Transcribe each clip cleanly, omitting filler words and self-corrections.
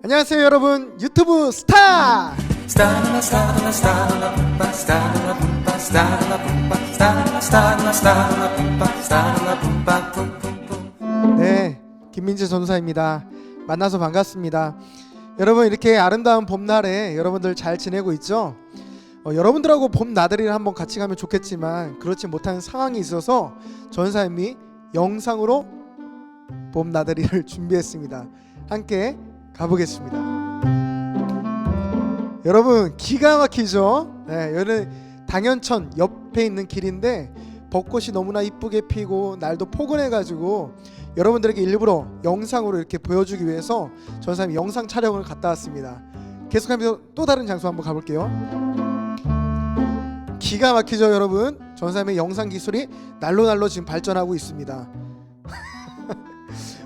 안녕하세요 여러분, 유튜브 스타! 네, 김민재 전도사입니다. 만나서 반갑습니다. 여러분, 이렇게 아름다운 봄날에 여러분들 잘 지내고 있죠? 여러분들하고 봄 나들이를 한번 같이 가면 좋겠지만 그렇지 못한 상황이 있어서 전도사님이 영상으로 봄 나들이를 준비했습니다. 함께 가보겠습니다. 여러분, 기가 막히죠? 네, 여기는 당연천 옆에 있는 길인데 벚꽃이 너무나 이쁘게 피고 날도 포근해가지고 여러분들에게 일부러 영상으로 이렇게 보여주기 위해서 전사님이 영상 촬영을 갔다 왔습니다. 계속하면서 또 다른 장소 한번 가볼게요. 기가 막히죠 여러분? 전사님의 영상 기술이 날로 지금 발전하고 있습니다.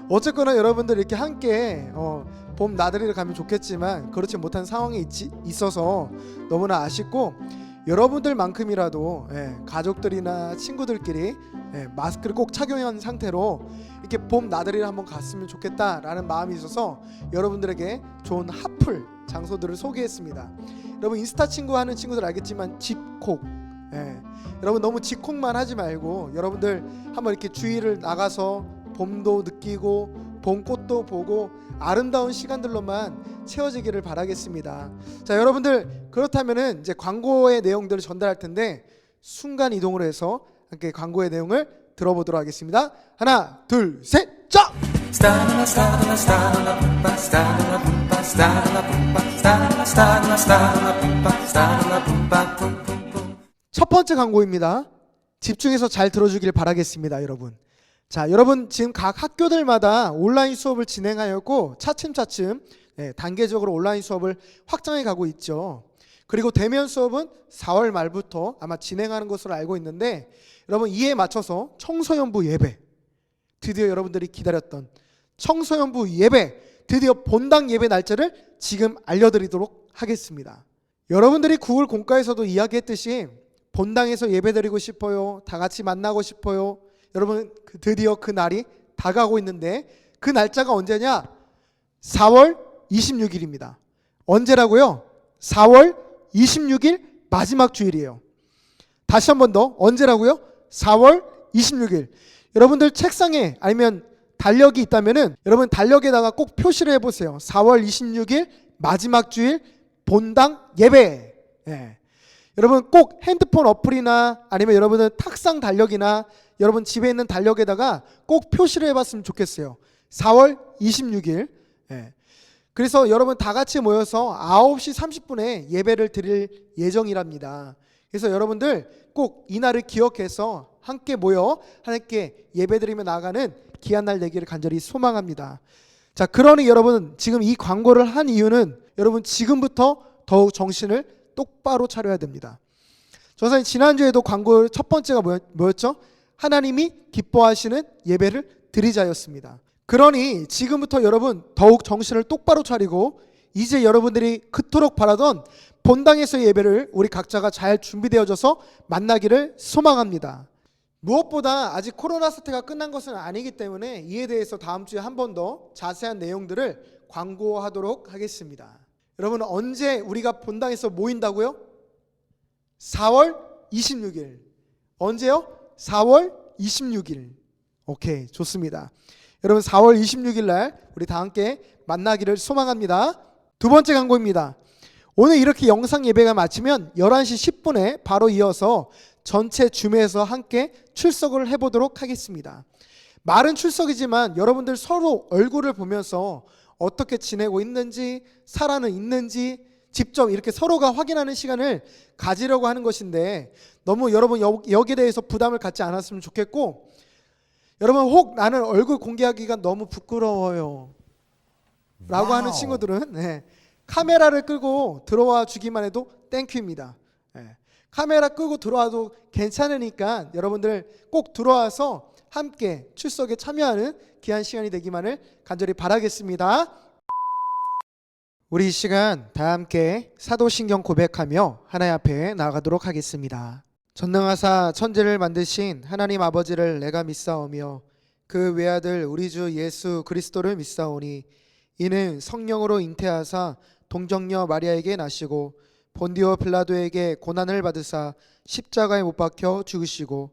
어쨌거나 여러분들 이렇게 함께 봄 나들이를 가면 좋겠지만 그렇지 못한 상황이 있어서 너무나 아쉽고, 여러분들만큼이라도 가족들이나 친구들끼리 마스크를 꼭 착용한 상태로 이렇게 봄 나들이를 한번 갔으면 좋겠다라는 마음이 있어서 여러분들에게 좋은 핫플 장소들을 소개했습니다. 여러분, 인스타 친구 하는 친구들 알겠지만 집콕, 여러분 너무 집콕만 하지 말고 여러분들 한번 이렇게 주위를 나가서 봄도 느끼고 봄꽃도 보고 아름다운 시간들로만 채워지기를 바라겠습니다. 자, 여러분들, 그렇다면은 이제 광고의 내용들을 전달할 텐데 순간 이동을 해서 함께 광고의 내용을 들어보도록 하겠습니다. 하나, 둘, 셋, 자! 첫 번째 광고입니다. 집중해서 잘 들어주길 바라겠습니다, 여러분. 자, 여러분, 지금 각 학교들마다 온라인 수업을 진행하였고 차츰 단계적으로 온라인 수업을 확장해 가고 있죠. 그리고 대면 수업은 4월 말부터 아마 진행하는 것으로 알고 있는데, 여러분, 이에 맞춰서 청소년부 예배, 드디어 여러분들이 기다렸던 청소년부 예배, 드디어 본당 예배 날짜를 지금 알려드리도록 하겠습니다. 여러분들이 9월 공과에서도 이야기했듯이 본당에서 예배드리고 싶어요, 다 같이 만나고 싶어요. 여러분, 드디어 그 날이 다가오고 있는데 그 날짜가 언제냐? 4월 26일입니다. 언제라고요? 4월 26일 마지막 주일이에요. 다시 한 번 더, 언제라고요? 4월 26일. 여러분들 책상에 아니면 달력이 있다면은 여러분 달력에다가 꼭 표시를 해보세요. 4월 26일 마지막 주일 본당 예배. 여러분 꼭 핸드폰 어플이나 아니면 여러분은 탁상 달력이나 여러분 집에 있는 달력에다가 꼭 표시를 해봤으면 좋겠어요. 4월 26일. 그래서 여러분 다 같이 모여서 9시 30분에 예배를 드릴 예정이랍니다. 그래서 여러분들 꼭 이날을 기억해서 함께 모여 함께 예배드리며 나아가는 귀한 날 되기를 간절히 소망합니다. 자, 그러니 여러분, 지금 이 광고를 한 이유는 여러분 지금부터 더욱 정신을 똑바로 차려야 됩니다. 전사님, 지난주에도 광고 첫 번째가 뭐였죠? 하나님이 기뻐하시는 예배를 드리자였습니다. 그러니 지금부터 여러분 더욱 정신을 똑바로 차리고 이제 여러분들이 그토록 바라던 본당에서의 예배를 우리 각자가 잘 준비되어져서 만나기를 소망합니다. 무엇보다 아직 코로나 사태가 끝난 것은 아니기 때문에 이에 대해서 다음 주에 한 번 더 자세한 내용들을 광고하도록 하겠습니다. 여러분, 언제 우리가 본당에서 모인다고요? 4월 26일. 언제요? 4월 26일. 오케이, 좋습니다. 여러분, 4월 26일 날 우리 다 함께 만나기를 소망합니다. 두 번째 광고입니다. 오늘 이렇게 영상 예배가 마치면 11시 10분에 바로 이어서 전체 줌에서 함께 출석을 해보도록 하겠습니다. 말은 출석이지만 여러분들 서로 얼굴을 보면서 어떻게 지내고 있는지, 살아는 있는지 직접 이렇게 서로가 확인하는 시간을 가지려고 하는 것인데, 너무 여러분 여기에 대해서 부담을 갖지 않았으면 좋겠고, 여러분 혹 나는 얼굴 공개하기가 너무 부끄러워요 라고 하는 친구들은 카메라를 끄고 들어와 주기만 해도 땡큐입니다. 카메라 끄고 들어와도 괜찮으니까 여러분들 꼭 들어와서 함께 출석에 참여하는 귀한 시간이 되기만을 간절히 바라겠습니다. 우리 이 시간 다 함께 사도신경 고백하며 하나님 앞에 나아가도록 하겠습니다. 전능하사 천지를 만드신 하나님 아버지를 내가 믿사오며 그 외아들 우리 주 예수 그리스도를 믿사오니 이는 성령으로 잉태하사 동정녀 마리아에게 나시고 본디오 빌라도에게 고난을 받으사 십자가에 못 박혀 죽으시고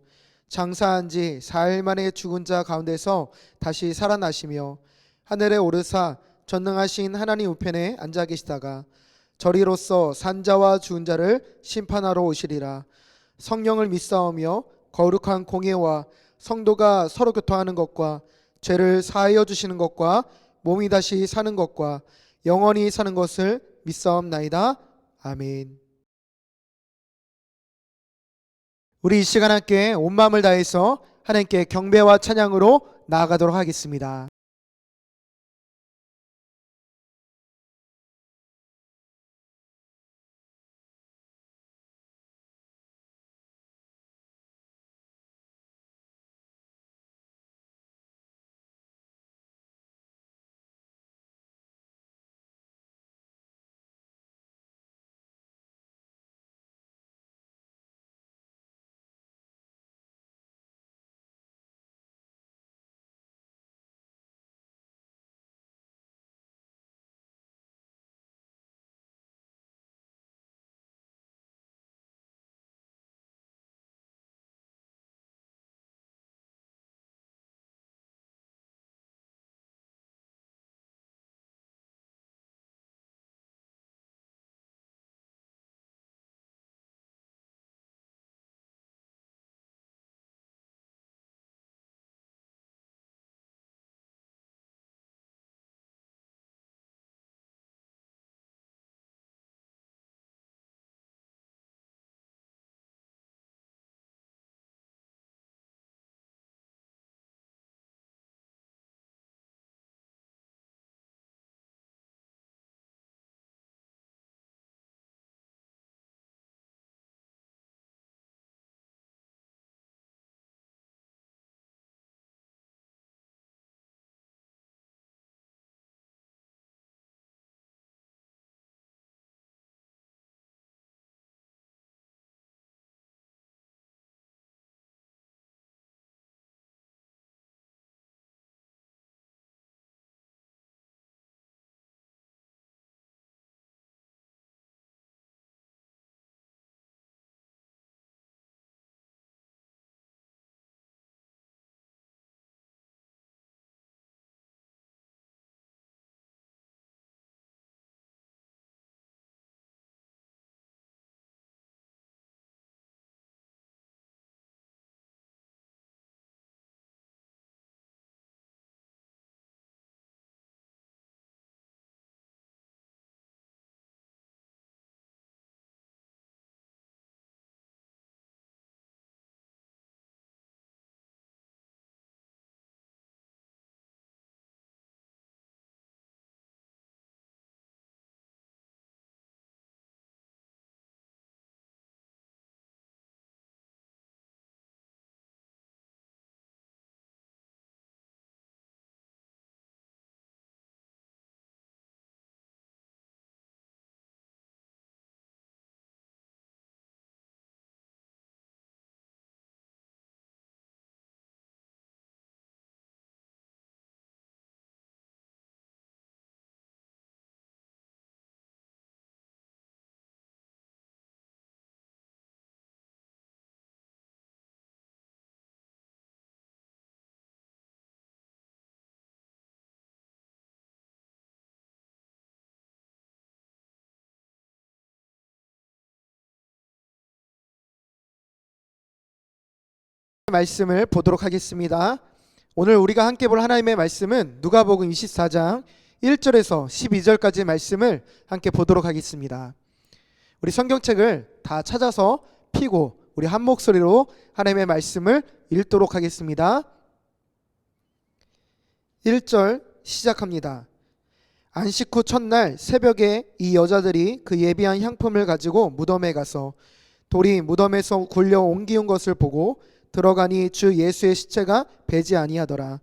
장사한 지 4일 만에 죽은 자 가운데서 다시 살아나시며 하늘에 오르사 전능하신 하나님 우편에 앉아 계시다가 저리로서 산자와 죽은 자를 심판하러 오시리라. 성령을 믿사오며 거룩한 공예와 성도가 서로 교통하는 것과 죄를 사하여 주시는 것과 몸이 다시 사는 것과 영원히 사는 것을 믿사옵나이다. 아멘. 우리 이 시간 함께 온 마음을 다해서 하나님께 경배와 찬양으로 나아가도록 하겠습니다. 말씀을 보도록 하겠습니다. 오늘 우리가 함께 볼 하나님의 말씀은 누가복음 24장 1절에서 12절까지의 말씀을 함께 보도록 하겠습니다. 우리 성경책을 다 찾아서 펴고 우리 한 목소리로 하나님의 말씀을 읽도록 하겠습니다. 1절 시작합니다. 안식 후 첫날 새벽에 이 여자들이 그 예비한 향품을 가지고 무덤에 가서 돌이 무덤에서 굴려 옮기운 것을 보고 들어가니 주 예수의 시체가 배지 아니하더라.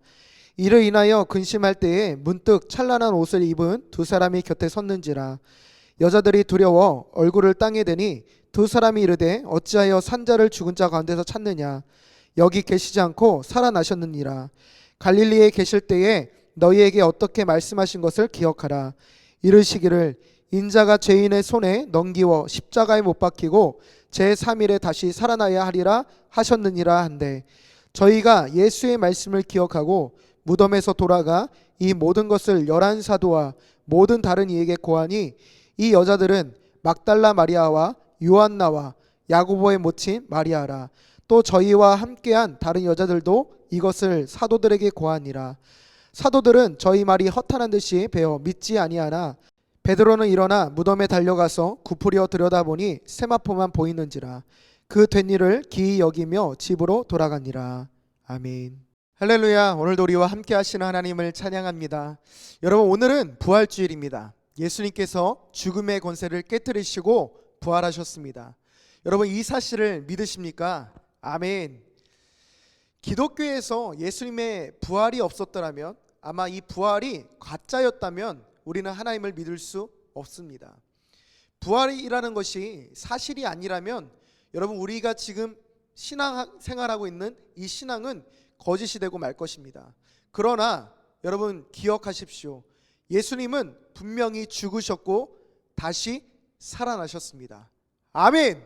이를 인하여 근심할 때에 문득 찬란한 옷을 입은 두 사람이 곁에 섰는지라. 여자들이 두려워 얼굴을 땅에 대니 두 사람이 이르되 어찌하여 산자를 죽은 자 가운데서 찾느냐. 여기 계시지 않고 살아나셨느니라. 갈릴리에 계실 때에 너희에게 어떻게 말씀하신 것을 기억하라. 이르시기를 인자가 죄인의 손에 넘기워 십자가에 못 박히고 제3일에 다시 살아나야 하리라 하셨느니라 한데, 저희가 예수의 말씀을 기억하고 무덤에서 돌아가 이 모든 것을 11사도와 모든 다른 이에게 고하니, 이 여자들은 막달라 마리아와 요한나와 야고보의 모친 마리아라. 또 저희와 함께한 다른 여자들도 이것을 사도들에게 고하니라. 사도들은 저희 말이 허탄한 듯이 배어 믿지 아니하나 베드로는 일어나 무덤에 달려가서 굽으려 들여다보니 세마포만 보이는지라. 그 된 일을 기이 여기며 집으로 돌아가니라. 아멘. 할렐루야. 오늘도 우리와 함께 하시는 하나님을 찬양합니다. 여러분, 오늘은 부활주일입니다. 예수님께서 죽음의 권세를 깨뜨리시고 부활하셨습니다. 여러분, 이 사실을 믿으십니까? 아멘. 기독교에서 예수님의 부활이 없었더라면, 아마 이 부활이 가짜였다면 우리는 하나님을 믿을 수 없습니다. 부활이라는 것이 사실이 아니라면 여러분, 우리가 지금 신앙 생활하고 있는 이 신앙은 거짓이 되고 말 것입니다. 그러나 여러분, 기억하십시오. 예수님은 분명히 죽으셨고 다시 살아나셨습니다. 아멘.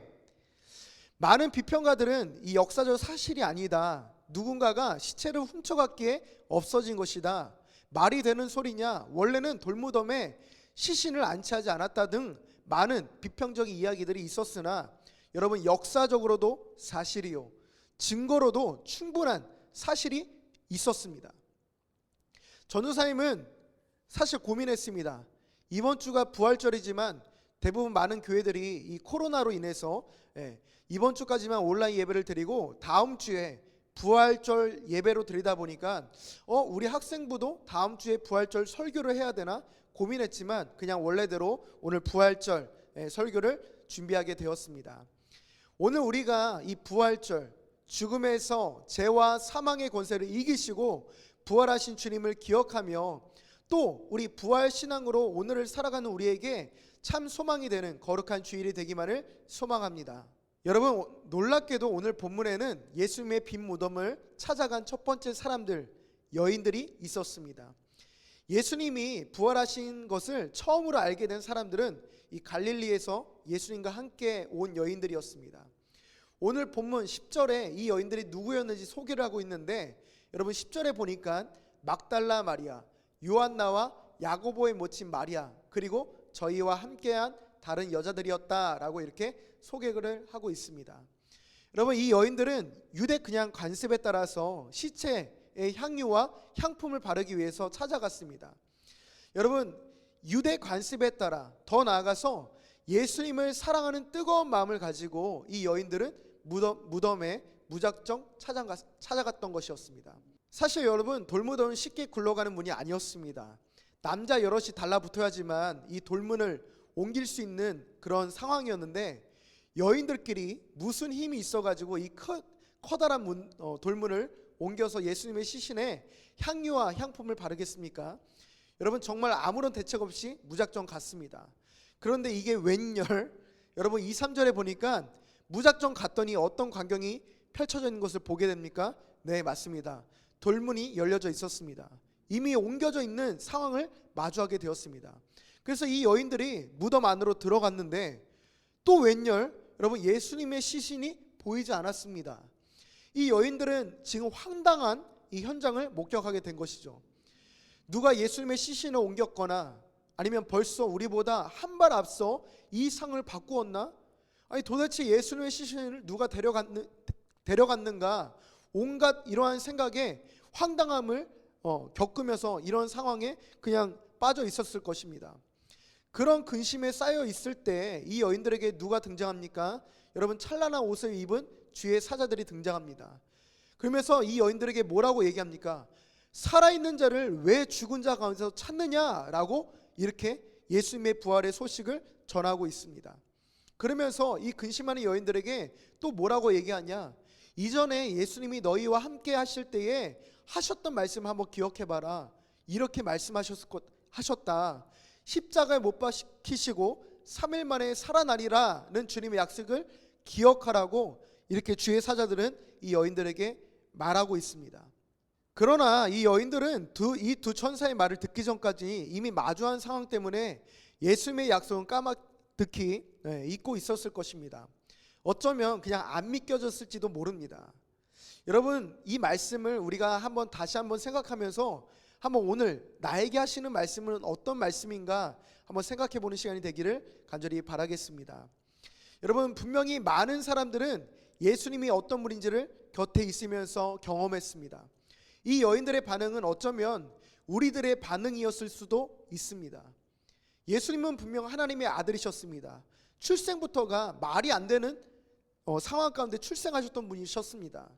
많은 비평가들은 이 역사적 사실이 아니다, 누군가가 시체를 훔쳐갔기에 없어진 것이다, 말이 되는 소리냐, 원래는 돌무덤에 시신을 안치하지 않았다 등 많은 비평적인 이야기들이 있었으나, 여러분, 역사적으로도 사실이요, 증거로도 충분한 사실이 있었습니다. 전도사님은 사실 고민했습니다. 이번 주가 부활절이지만 대부분 많은 교회들이 이 코로나로 인해서 이번 주까지만 온라인 예배를 드리고 다음 주에 부활절 예배로 드리다 보니까 우리 학생부도 다음 주에 부활절 설교를 해야 되나 고민했지만 그냥 원래대로 오늘 부활절 설교를 준비하게 되었습니다. 오늘 우리가 이 부활절, 죽음에서 죄와 사망의 권세를 이기시고 부활하신 주님을 기억하며 또 우리 부활 신앙으로 오늘을 살아가는 우리에게 참 소망이 되는 거룩한 주일이 되기만을 소망합니다. 여러분, 놀랍게도 오늘 본문에는 예수님의 빈 무덤을 찾아간 첫 번째 사람들, 여인들이 있었습니다. 예수님이 부활하신 것을 처음으로 알게 된 사람들은 이 갈릴리에서 예수님과 함께 온 여인들이었습니다. 오늘 본문 10절에 이 여인들이 누구였는지 소개를 하고 있는데, 여러분 10절에 보니까 막달라 마리아, 요한나와 야고보의 모친 마리아, 그리고 저희와 함께한 다른 여자들이었다라고 이렇게 소개를 하고 있습니다. 여러분, 이 여인들은 유대 그냥 관습에 따라서 시체의 향유와 향품을 바르기 위해서 찾아갔습니다. 여러분, 유대 관습에 따라 더 나아가서 예수님을 사랑하는 뜨거운 마음을 가지고 이 여인들은 무덤에 무작정 찾아갔던 것이었습니다. 사실 여러분, 돌무덤은 쉽게 굴러가는 문이 아니었습니다. 남자 여럿이 달라붙어야지만 이 돌문을 옮길 수 있는 그런 상황이었는데, 여인들끼리 무슨 힘이 있어가지고 이 커다란 돌문을 옮겨서 예수님의 시신에 향유와 향품을 바르겠습니까? 여러분, 정말 아무런 대책 없이 무작정 갔습니다. 그런데 이게 웬열, 여러분 2, 3절에 보니까 무작정 갔더니 어떤 광경이 펼쳐져 있는 것을 보게 됩니까? 네, 맞습니다. 돌문이 열려져 있었습니다. 이미 옮겨져 있는 상황을 마주하게 되었습니다. 그래서 이 여인들이 무덤 안으로 들어갔는데 또 웬열, 여러분 예수님의 시신이 보이지 않았습니다. 이 여인들은 지금 황당한 이 현장을 목격하게 된 것이죠. 누가 예수님의 시신을 옮겼거나 아니면 벌써 우리보다 한 발 앞서 이 상을 바꾸었나? 아니 도대체 예수님의 시신을 누가 데려갔는가? 온갖 이러한 생각에 황당함을 겪으면서 이런 상황에 그냥 빠져 있었을 것입니다. 그런 근심에 쌓여 있을 때 이 여인들에게 누가 등장합니까? 여러분, 찬란한 옷을 입은 주의 사자들이 등장합니다. 그러면서 이 여인들에게 뭐라고 얘기합니까? 살아있는 자를 왜 죽은 자 가운데서 찾느냐라고 이렇게 예수님의 부활의 소식을 전하고 있습니다. 그러면서 이 근심하는 여인들에게 또 뭐라고 얘기하냐? 이전에 예수님이 너희와 함께 하실 때에 하셨던 말씀을 한번 기억해봐라. 이렇게 말씀하셨다. 십자가에 못 박히시고 3일 만에 살아나리라는 주님의 약속을 기억하라고 이렇게 주의 사자들은 이 여인들에게 말하고 있습니다. 그러나 이 여인들은 이 두 천사의 말을 듣기 전까지 이미 마주한 상황 때문에 예수님의 약속은 까마득히 잊고 있었을 것입니다. 어쩌면 그냥 안 믿겨졌을지도 모릅니다. 여러분, 이 말씀을 우리가 다시 한번 생각하면서 한번 오늘 나에게 하시는 말씀은 어떤 말씀인가 한번 생각해 보는 시간이 되기를 간절히 바라겠습니다. 여러분, 분명히 많은 사람들은 예수님이 어떤 분인지를 곁에 있으면서 경험했습니다. 이 여인들의 반응은 어쩌면 우리들의 반응이었을 수도 있습니다. 예수님은 분명 하나님의 아들이셨습니다. 출생부터가 말이 안 되는 상황 가운데 출생하셨던 분이셨습니다.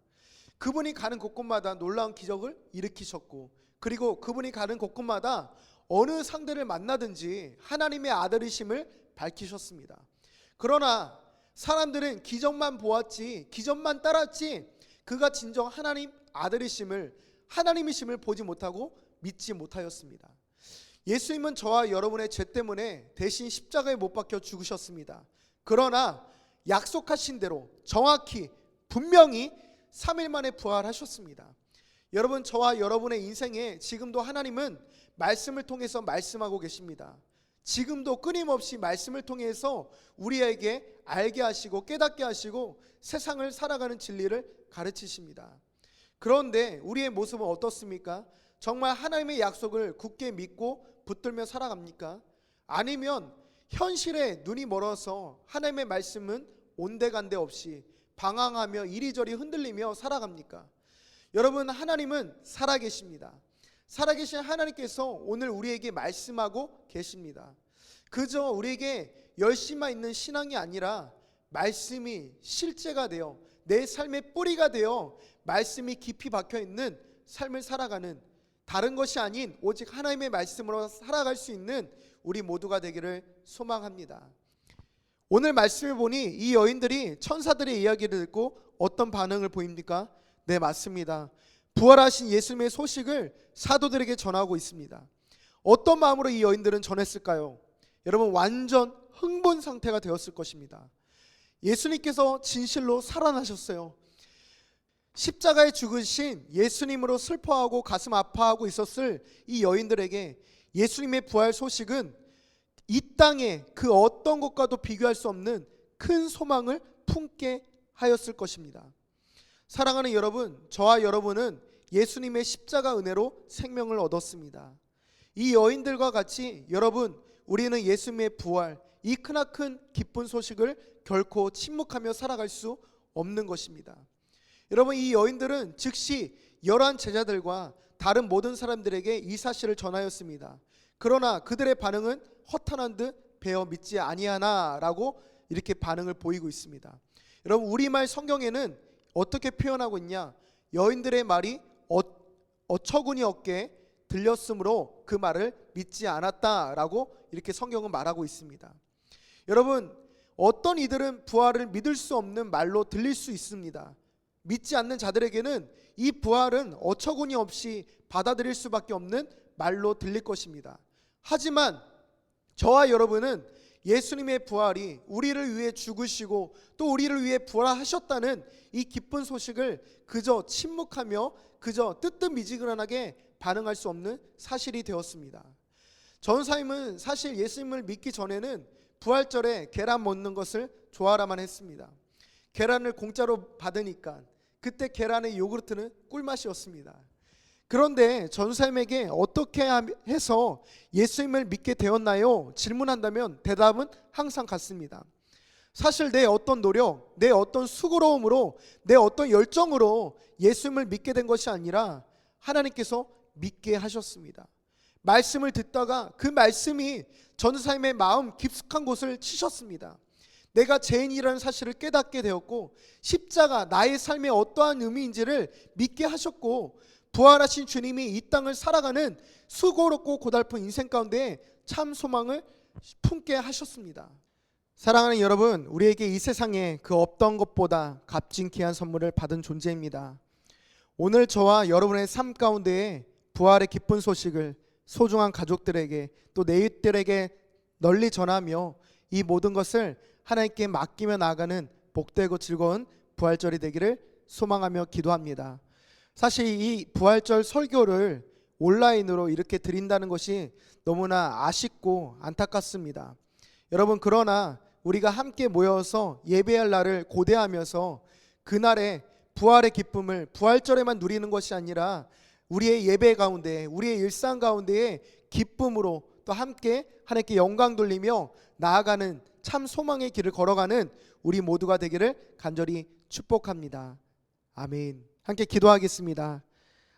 그분이 가는 곳곳마다 놀라운 기적을 일으키셨고, 그리고 그분이 가는 곳곳마다 어느 상대를 만나든지 하나님의 아들이심을 밝히셨습니다. 그러나 사람들은 기적만 보았지, 기적만 따랐지, 그가 진정 하나님 아들이심을, 하나님이심을 보지 못하고 믿지 못하였습니다. 예수님은 저와 여러분의 죄 때문에 대신 십자가에 못 박혀 죽으셨습니다. 그러나 약속하신 대로 정확히 분명히 3일 만에 부활하셨습니다. 여러분, 저와 여러분의 인생에 지금도 하나님은 말씀을 통해서 말씀하고 계십니다. 지금도 끊임없이 말씀을 통해서 우리에게 알게 하시고 깨닫게 하시고 세상을 살아가는 진리를 가르치십니다. 그런데 우리의 모습은 어떻습니까? 정말 하나님의 약속을 굳게 믿고 붙들며 살아갑니까? 아니면 현실에 눈이 멀어서 하나님의 말씀은 온데간데 없이 방황하며 이리저리 흔들리며 살아갑니까? 여러분, 하나님은 살아계십니다. 살아계신 하나님께서 오늘 우리에게 말씀하고 계십니다. 그저 우리에게 열심만 있는 신앙이 아니라 말씀이 실제가 되어 내 삶의 뿌리가 되어 말씀이 깊이 박혀있는 삶을 살아가는, 다른 것이 아닌 오직 하나님의 말씀으로 살아갈 수 있는 우리 모두가 되기를 소망합니다. 오늘 말씀을 보니 이 여인들이 천사들의 이야기를 듣고 어떤 반응을 보입니까? 네, 맞습니다. 부활하신 예수님의 소식을 사도들에게 전하고 있습니다. 어떤 마음으로 이 여인들은 전했을까요? 여러분, 완전 흥분 상태가 되었을 것입니다. 예수님께서 진실로 살아나셨어요. 십자가에 죽으신 예수님으로 슬퍼하고 가슴 아파하고 있었을 이 여인들에게 예수님의 부활 소식은 이 땅에 그 어떤 것과도 비교할 수 없는 큰 소망을 품게 하였을 것입니다. 사랑하는 여러분, 저와 여러분은 예수님의 십자가 은혜로 생명을 얻었습니다. 이 여인들과 같이 여러분, 우리는 예수님의 부활, 이 크나큰 기쁜 소식을 결코 침묵하며 살아갈 수 없는 것입니다. 여러분, 이 여인들은 즉시 11 제자들과 다른 모든 사람들에게 이 사실을 전하였습니다. 그러나 그들의 반응은 허탄한 듯 베어 믿지 아니하나라고 이렇게 반응을 보이고 있습니다. 여러분, 우리말 성경에는 어떻게 표현하고 있냐? 여인들의 말이 어처구니 없게 들렸으므로 그 말을 믿지 않았다라고 이렇게 성경은 말하고 있습니다. 여러분, 어떤 이들은 부활을 믿을 수 없는 말로 들릴 수 있습니다. 믿지 않는 자들에게는 이 부활은 어처구니 없이 받아들일 수밖에 없는 말로 들릴 것입니다. 하지만 저와 여러분은 예수님의 부활이 우리를 위해 죽으시고 또 우리를 위해 부활하셨다는 이 기쁜 소식을 그저 침묵하며 그저 뜨뜻미지근하게 반응할 수 없는 사실이 되었습니다. 전사님은 사실 예수님을 믿기 전에는 부활절에 계란 먹는 것을 좋아라만 했습니다. 계란을 공짜로 받으니까 그때 계란의 요구르트는 꿀맛이었습니다. 그런데 전사님에게 어떻게 해서 예수님을 믿게 되었나요? 질문한다면 대답은 항상 같습니다. 사실 내 어떤 노력, 내 어떤 수고로움으로, 내 어떤 열정으로 예수님을 믿게 된 것이 아니라 하나님께서 믿게 하셨습니다. 말씀을 듣다가 그 말씀이 전사님의 마음 깊숙한 곳을 치셨습니다. 내가 죄인이라는 사실을 깨닫게 되었고 십자가 나의 삶의 어떠한 의미인지를 믿게 하셨고 부활하신 주님이 이 땅을 살아가는 수고롭고 고달픈 인생 가운데 참 소망을 품게 하셨습니다. 사랑하는 여러분, 우리에게 이 세상에 그 없던 것보다 값진 귀한 선물을 받은 존재입니다. 오늘 저와 여러분의 삶 가운데에 부활의 기쁜 소식을 소중한 가족들에게 또 내 이웃들에게 널리 전하며 이 모든 것을 하나님께 맡기며 나아가는 복되고 즐거운 부활절이 되기를 소망하며 기도합니다. 사실 이 부활절 설교를 온라인으로 이렇게 드린다는 것이 너무나 아쉽고 안타깝습니다. 여러분, 그러나 우리가 함께 모여서 예배할 날을 고대하면서 그날의 부활의 기쁨을 부활절에만 누리는 것이 아니라 우리의 예배 가운데, 우리의 일상 가운데에 기쁨으로 또 함께 하나님께 영광 돌리며 나아가는 참 소망의 길을 걸어가는 우리 모두가 되기를 간절히 축복합니다. 아멘. 함께 기도하겠습니다.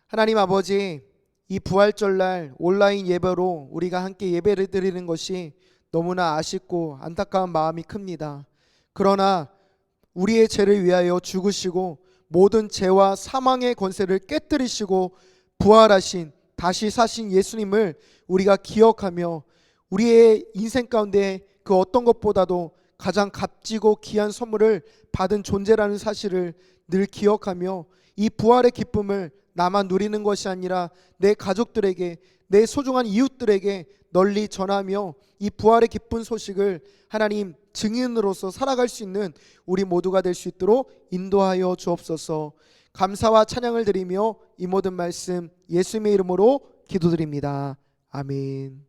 하나님 아버지, 이 부활절날 온라인 예배로 우리가 함께 예배를 드리는 것이 너무나 아쉽고 안타까운 마음이 큽니다. 그러나 우리의 죄를 위하여 죽으시고 모든 죄와 사망의 권세를 깨뜨리시고 부활하신 다시 사신 예수님을 우리가 기억하며 우리의 인생 가운데 그 어떤 것보다도 가장 값지고 귀한 선물을 받은 존재라는 사실을 늘 기억하며 이 부활의 기쁨을 나만 누리는 것이 아니라 내 가족들에게, 내 소중한 이웃들에게 널리 전하며 이 부활의 기쁜 소식을 하나님 증인으로서 살아갈 수 있는 우리 모두가 될 수 있도록 인도하여 주옵소서. 감사와 찬양을 드리며 이 모든 말씀 예수님의 이름으로 기도드립니다. 아멘.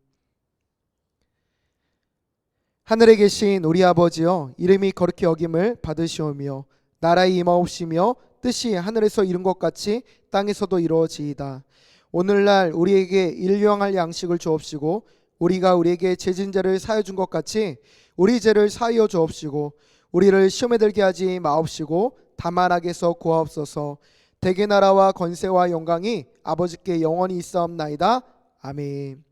하늘에 계신 우리 아버지여, 이름이 거룩히 여김을 받으시오며 나라의 임하옵시며 뜻이 하늘에서 이룬 것 같이 땅에서도 이루어지이다. 오늘날 우리에게 일용할 양식을 주옵시고 우리가 우리에게 죄진 자를 사하여 준 것 같이 우리 죄를 사하여 주옵시고 우리를 시험에 들게 하지 마옵시고 다만 악에서 구하옵소서. 대개 나라와 권세와 영광이 아버지께 영원히 있사옵나이다. 아멘.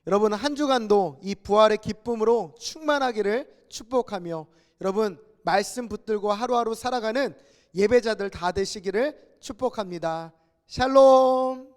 여러분, 한 주간도 이 부활의 기쁨으로 충만하기를 축복하며 여러분 말씀 붙들고 하루하루 살아가는 예배자들 다 되시기를 축복합니다. 샬롬.